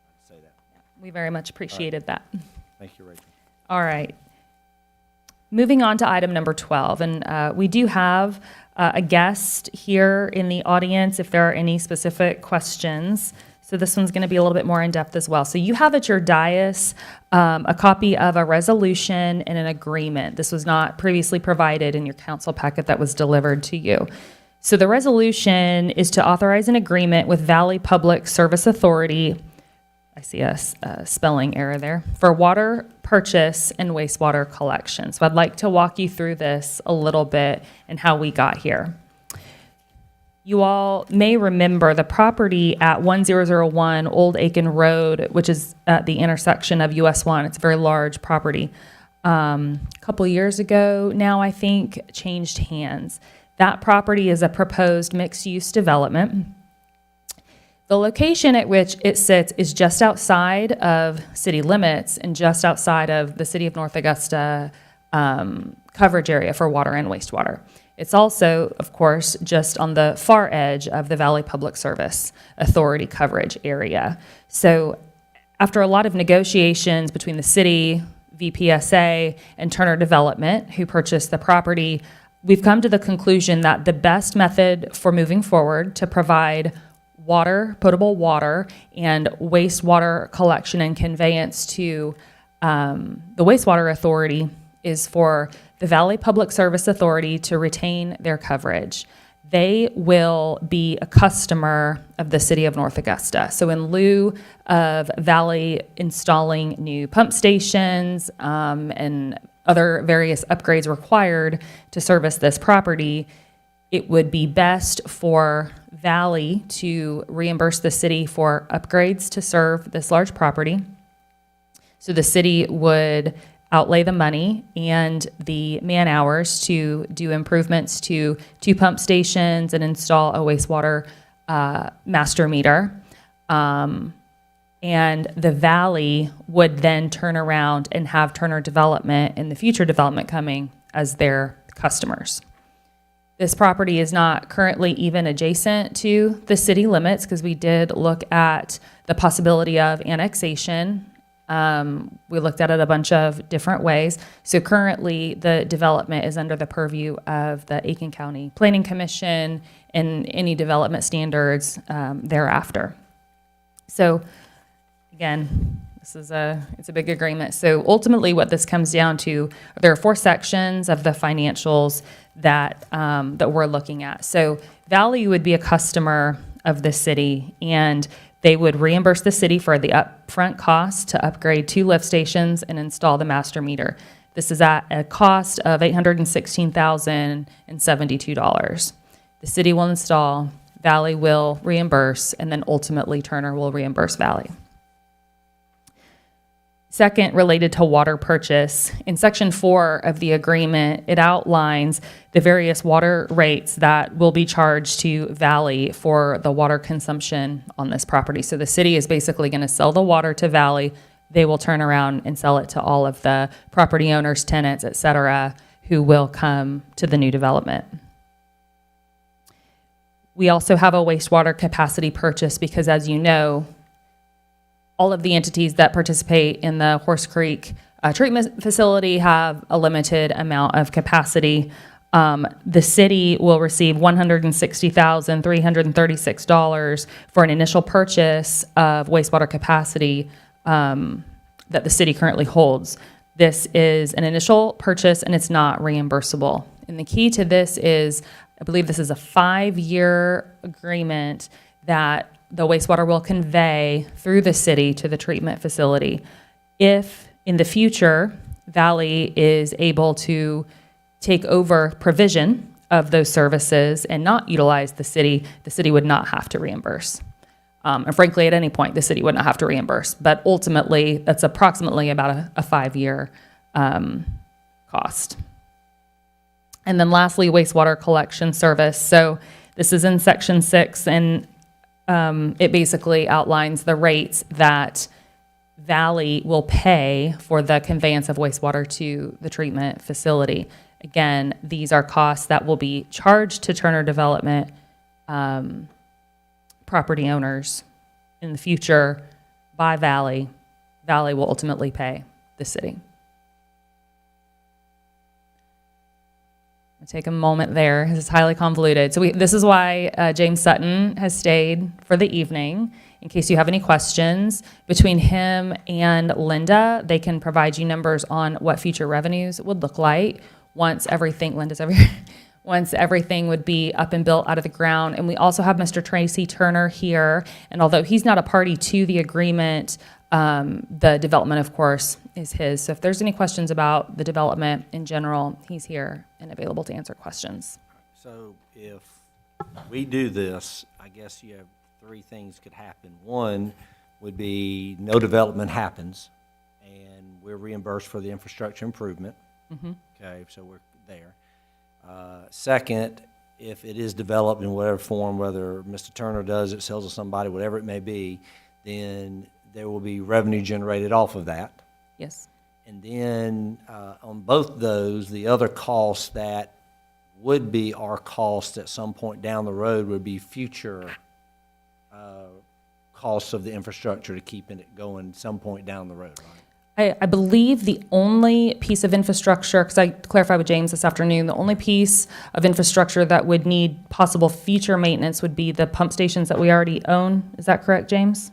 I'd say that. We very much appreciated that. Thank you, Rachel. All right. Moving on to item number 12, and we do have a guest here in the audience if there are any specific questions. So this one's going to be a little bit more in-depth as well. So you have at your dais a copy of a resolution and an agreement. This was not previously provided in your council packet that was delivered to you. So the resolution is to authorize an agreement with Valley Public Service Authority, I see a spelling error there, for water purchase and wastewater collection. So I'd like to walk you through this a little bit and how we got here. You all may remember the property at 1001 Old Aiken Road, which is at the intersection of US 1. It's a very large property. A couple years ago now, I think, changed hands. That property is a proposed mixed-use development. The location at which it sits is just outside of city limits and just outside of the City of North Augusta coverage area for water and wastewater. It's also, of course, just on the far edge of the Valley Public Service Authority coverage area. So after a lot of negotiations between the city, VPSA, and Turner Development, who purchased the property, we've come to the conclusion that the best method for moving forward to provide water, potable water, and wastewater collection and conveyance to the wastewater authority is for the Valley Public Service Authority to retain their coverage. They will be a customer of the City of North Augusta. So in lieu of Valley installing new pump stations and other various upgrades required to service this property, it would be best for Valley to reimburse the city for upgrades to serve this large property. So the city would outlay the money and the man hours to do improvements to 2 pump stations and install a wastewater master meter. And the Valley would then turn around and have Turner Development and the future development coming as their customers. This property is not currently even adjacent to the city limits because we did look at the possibility of annexation. We looked at it a bunch of different ways. So currently the development is under the purview of the Aiken County Planning Commission and any development standards thereafter. So again, it's a big agreement. So ultimately what this comes down to, there are 4 sections of the financials that we're looking at. So Valley would be a customer of the city, and they would reimburse the city for the upfront cost to upgrade 2 lift stations and install the master meter. This is at a cost of $816,072. The city will install, Valley will reimburse, and then ultimately Turner will reimburse Valley. Second, related to water purchase, in Section 4 of the agreement, it outlines the various water rates that will be charged to Valley for the water consumption on this property. So the city is basically going to sell the water to Valley. They will turn around and sell it to all of the property owners, tenants, et cetera, who will come to the new development. We also have a wastewater capacity purchase because, as you know, all of the entities that participate in the Horse Creek treatment facility have a limited amount of capacity. The city will receive $160,336 for an initial purchase of wastewater capacity that the city currently holds. This is an initial purchase and it's not reimbursable. And the key to this is, I believe this is a 5-year agreement that the wastewater will convey through the city to the treatment facility. If in the future, Valley is able to take over provision of those services and not utilize the city would not have to reimburse. And frankly, at any point, the city would not have to reimburse. But ultimately, that's approximately about a 5-year cost. And then lastly, wastewater collection service. So this is in Section 6, and it basically outlines the rates that Valley will pay for the conveyance of wastewater to the treatment facility. Again, these are costs that will be charged to Turner Development property owners in the future by Valley. Valley will ultimately pay the city. I'll take a moment there. This is highly convoluted. So this is why James Sutton has stayed for the evening. In case you have any questions, between him and Linda, they can provide you numbers on what future revenues would look like once everything, once everything would be up and built out of the ground. And we also have Mr. Tracy Turner here. And although he's not a party to the agreement, the development, of course, is his. So if there's any questions about the development in general, he's here and available to answer questions. So if we do this, I guess you have 3 things could happen. One would be no development happens, and we're reimbursed for the infrastructure improvement. Mm-hmm. Okay, so we're there. Second, if it is developed in whatever form, whether Mr. Turner does it, sells to somebody, whatever it may be, then there will be revenue generated off of that. Yes. And then on both those, the other costs that would be our costs at some point down the road would be future costs of the infrastructure to keeping it going some point down the road, right? I believe the only piece of infrastructure, because I clarified with James this afternoon, the only piece of infrastructure that would need possible future maintenance would be the pump stations that we already own. Is that correct, James?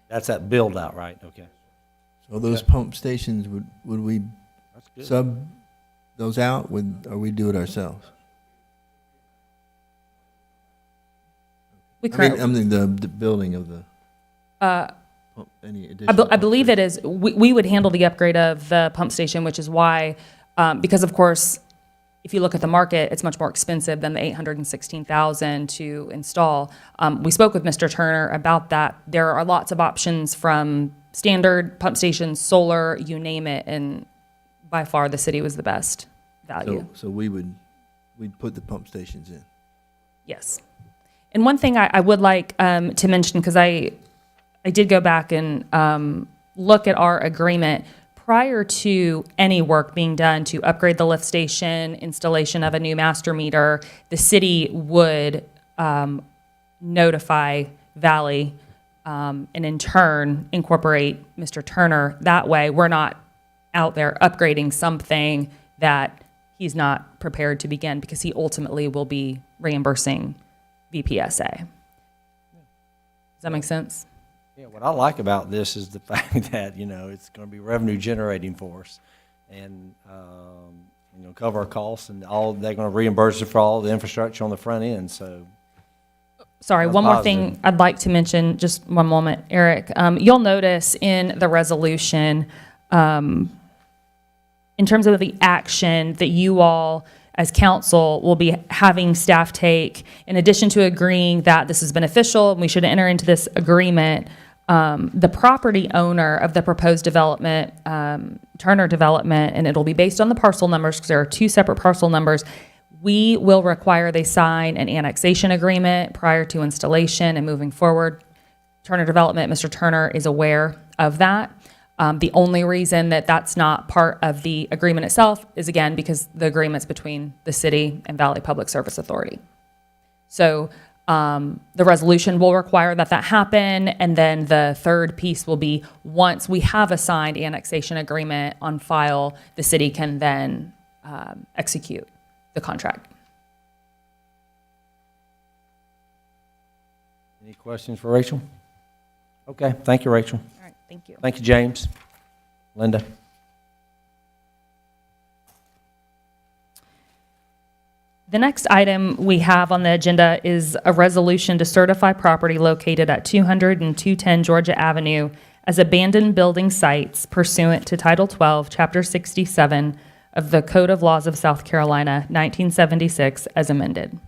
That's that build out, right? Okay. So those pump stations, would we That's good. sub those out, or we do it ourselves? We I mean, currently, the building of the pump, any additional I believe it is, we would handle the upgrade of the pump station, which is why, because of course, if you look at the market, it's much more expensive than the $816,000 to install. We spoke with Mr. Turner about that. There are lots of options from standard pump stations, solar, you name it, and by far the city was the best value. So we'd put the pump stations in. Yes. And one thing I would like to mention, because I did go back and look at our agreement. Prior to any work being done to upgrade the lift station, installation of a new master meter, the city would notify Valley and in turn incorporate Mr. Turner. That way, we're not out there upgrading something that he's not prepared to begin, because he ultimately will be reimbursing VPSA. Does that make sense? Yeah, what I like about this is the fact that, it's going to be revenue generating for us, and, cover our costs, and they're going to reimburse us for all the infrastructure on the front end, so. Sorry, That's one more positive. thing I'd like to mention, just one moment, Eric. You'll notice in the resolution, in terms of the action that you all as council will be having staff take, in addition to agreeing that this is beneficial and we should enter into this agreement, the property owner of the proposed development, Turner Development, and it'll be based on the parcel numbers because there are two separate parcel numbers. We will require they sign an annexation agreement prior to installation and moving forward. Turner Development, Mr. Turner is aware of that. The only reason that that's not part of the agreement itself is, again, because the agreement's between the city and Valley Public Service Authority. So the resolution will require that happen, and then the third piece will be, once we have a signed annexation agreement on file, the city can then execute the contract. Any questions for Rachel? Okay, thank you, Rachel. All right, thank you. Thank you, James. Linda? The next item we have on the agenda is a resolution to certify property located at 200 and 210 Georgia Avenue as abandoned building sites pursuant to Title 12, Chapter 67 of the Code of Laws of South Carolina, 1976, as amended.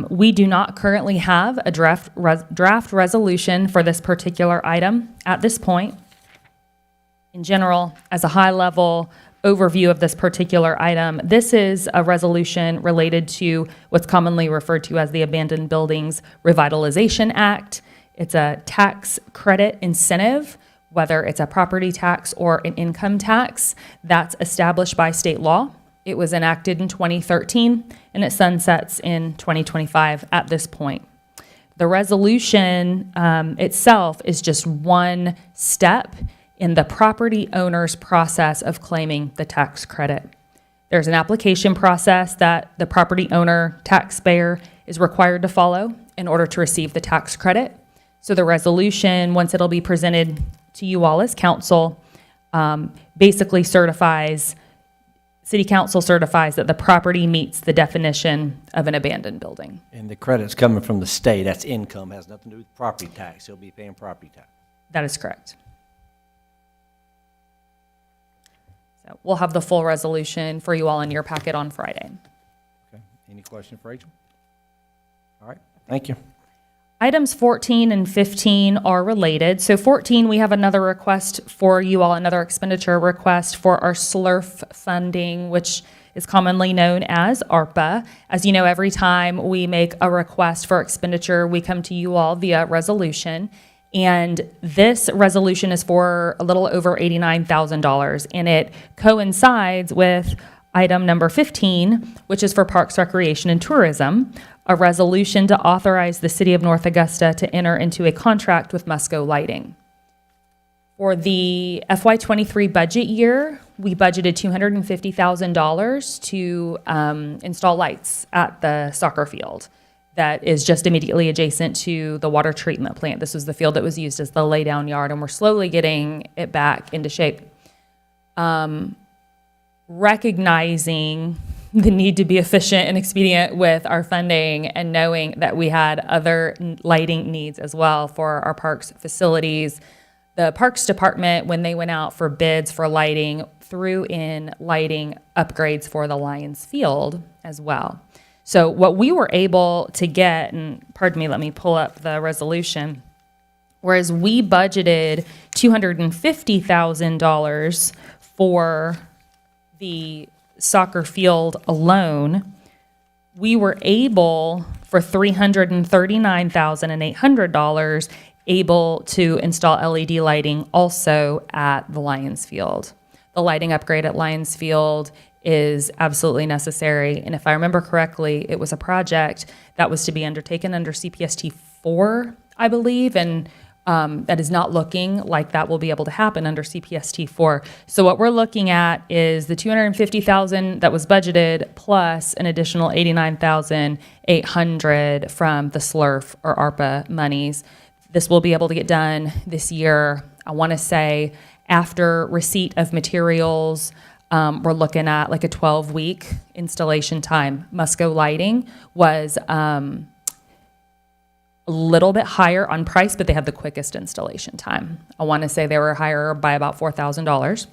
We do not currently have a draft resolution for this particular item at this point. In general, as a high-level overview of this particular item, this is a resolution related to what's commonly referred to as the Abandoned Buildings Revitalization Act. It's a tax credit incentive, whether it's a property tax or an income tax, that's established by state law. It was enacted in 2013, and it sunsets in 2025 at this point. The resolution itself is just one step in the property owner's process of claiming the tax credit. There's an application process that the property owner, taxpayer, is required to follow in order to receive the tax credit. So the resolution, once it'll be presented to you all as council, basically certifies, city council certifies that the property meets the definition of an abandoned building. And the credit's coming from the state, that's income, has nothing to do with property tax. He'll be paying property tax. That is correct. So we'll have the full resolution for you all in your packet on Friday. Okay, any question for Rachel? All right, thank you. Items 14 and 15 are related. So 14, we have another request for you all, another expenditure request for our SLURF funding, which is commonly known as ARPA. As you know, every time we make a request for expenditure, we come to you all via resolution. And this resolution is for a little over $89,000, and it coincides with item number 15, which is for Parks, Recreation, and Tourism, a resolution to authorize the City of North Augusta to enter into a contract with Musco Lighting. For the FY23 budget year, we budgeted $250,000 to install lights at the soccer field that is just immediately adjacent to the water treatment plant. This was the field that was used as the laydown yard, and we're slowly getting it back into shape. Recognizing the need to be efficient and expedient with our funding, and knowing that we had other lighting needs as well for our parks facilities, the Parks Department, when they went out for bids for lighting, threw in lighting upgrades for the Lions Field as well. So what we were able to get, and pardon me, let me pull up the resolution, whereas we budgeted $250,000 for the soccer field alone, we were able, for $339,800, able to install LED lighting also at the Lions Field. The lighting upgrade at Lions Field is absolutely necessary, and if I remember correctly, it was a project that was to be undertaken under CPST 4, I believe, and that is not looking like that will be able to happen under CPST4. So what we're looking at is the $250,000 that was budgeted plus an additional $89,800 from the SLURF or ARPA monies. This will be able to get done this year. I want to say after receipt of materials, we're looking at like a 12-week installation time. Musco Lighting was a little bit higher on price, but they had the quickest installation time. I want to say they were higher by about $4,000.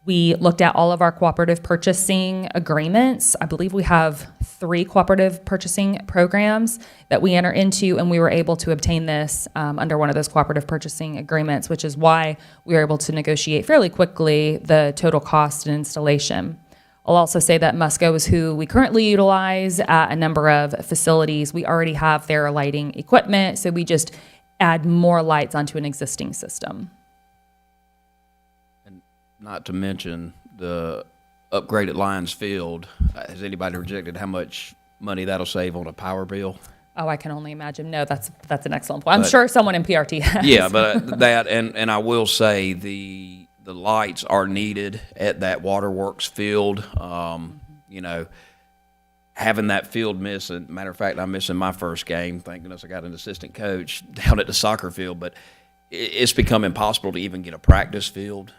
We looked at all of our cooperative purchasing agreements. I believe we have 3 cooperative purchasing programs that we enter into, and we were able to obtain this under one of those cooperative purchasing agreements, which is why we were able to negotiate fairly quickly the total cost and installation. I'll also say that Musco is who we currently utilize at a number of facilities. We already have their lighting equipment, so we just add more lights onto an existing system. Not to mention the upgraded Lions Field. Has anybody projected how much money that'll save on a power bill? Oh, I can only imagine. No, that's an excellent point. I'm sure someone in PRT has. Yeah, but that, and I will say the lights are needed at that waterworks field. You know, having that field missing, matter of fact, I'm missing my first game. Thank goodness I got an assistant coach down at the soccer field, but it's become impossible to even get a practice field.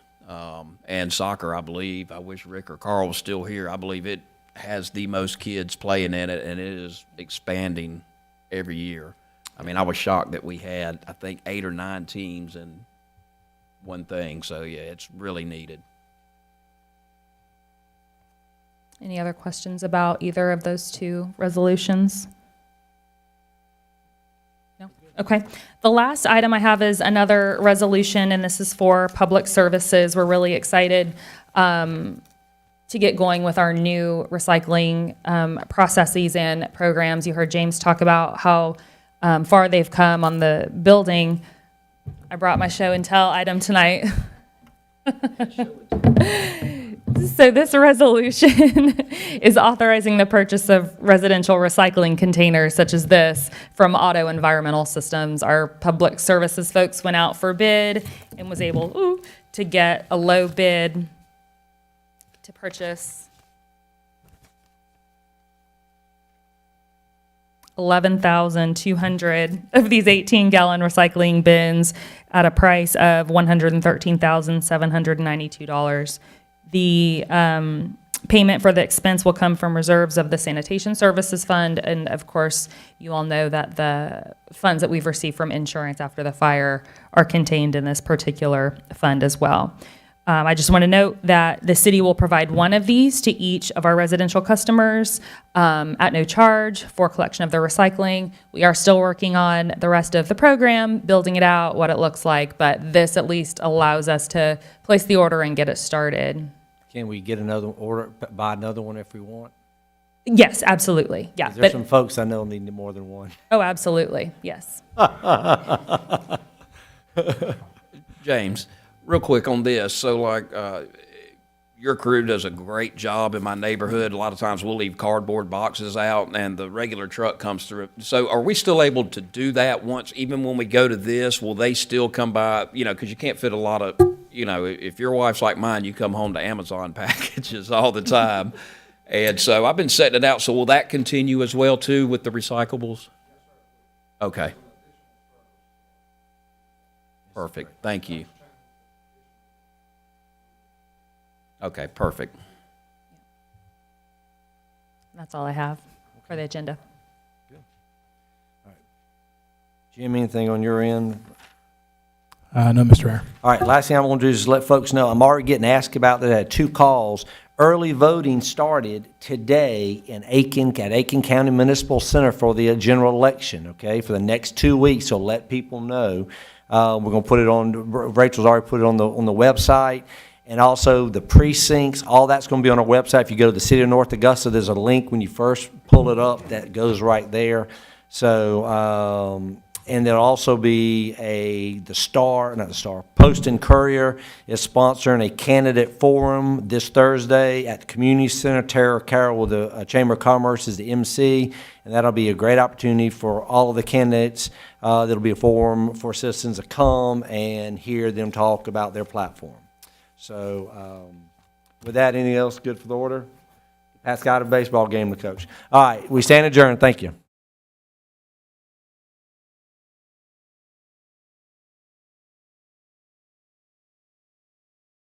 And soccer, I believe, I wish Rick or Carl was still here, I believe it has the most kids playing in it, and it is expanding every year. I mean, I was shocked that we had, I think, 8 or 9 teams in one thing. So, yeah, it's really needed. Any other questions about either of those 2 resolutions? No? Okay. The last item I have is another resolution, and this is for public services. We're really excited to get going with our new recycling processes and programs. You heard James talk about how far they've come on the building. I brought my show and tell item tonight. So this resolution is authorizing the purchase of residential recycling containers such as this from Auto Environmental Systems. Our public services folks went out for bid and was able to get a low bid to purchase 11,200 of these 18-gallon recycling bins at a price of $113,792. The payment for the expense will come from reserves of the Sanitation Services Fund, and of course, you all know that the funds that we've received from insurance after the fire are contained in this particular fund as well. I just want to note that the city will provide one of these to each of our residential customers at no charge for collection of their recycling. We are still working on the rest of the program, building it out, what it looks like, but this at least allows us to place the order and get it started. Can we get another order, buy another one if we want? Yes, absolutely. Yeah. There's some folks I know need more than one. Oh, absolutely. Yes. James, real quick on this. So, like, your crew does a great job in my neighborhood. A lot of times we'll leave cardboard boxes out and the regular truck comes through. So are we still able to do that once, even when we go to this? Will they still come by, you know, because you can't fit a lot of, you know, if your wife's like mine, you come home to Amazon packages all the time. And so I've been setting it out. So will that continue as well, too, with the recyclables? Okay. Perfect. Thank you. Okay, perfect. That's all I have for the agenda. Jim, anything on your end? No, Mr. Mayor. All right, last thing I'm going to do is let folks know, I'm already getting asked about that. I had 2 calls. Early voting started today in Aiken, at Aiken County Municipal Center for the general election, okay, for the next 2 weeks, so let people know. We're going to put it on, Rachel's already put it on the website, and also the precincts, all that's going to be on our website. If you go to the City of North Augusta, there's a link when you first pull it up that goes right there. So And there'll also be Post and Courier is sponsoring a candidate forum this Thursday at the Community Center. Tara Carroll with the Chamber of Commerce is the MC, and that'll be a great opportunity for all of the candidates. There'll be a forum for citizens to come and hear them talk about their platform. So with that, anything else good for the order? Pat's got a baseball game to coach. All right, we stand adjourned. Thank you.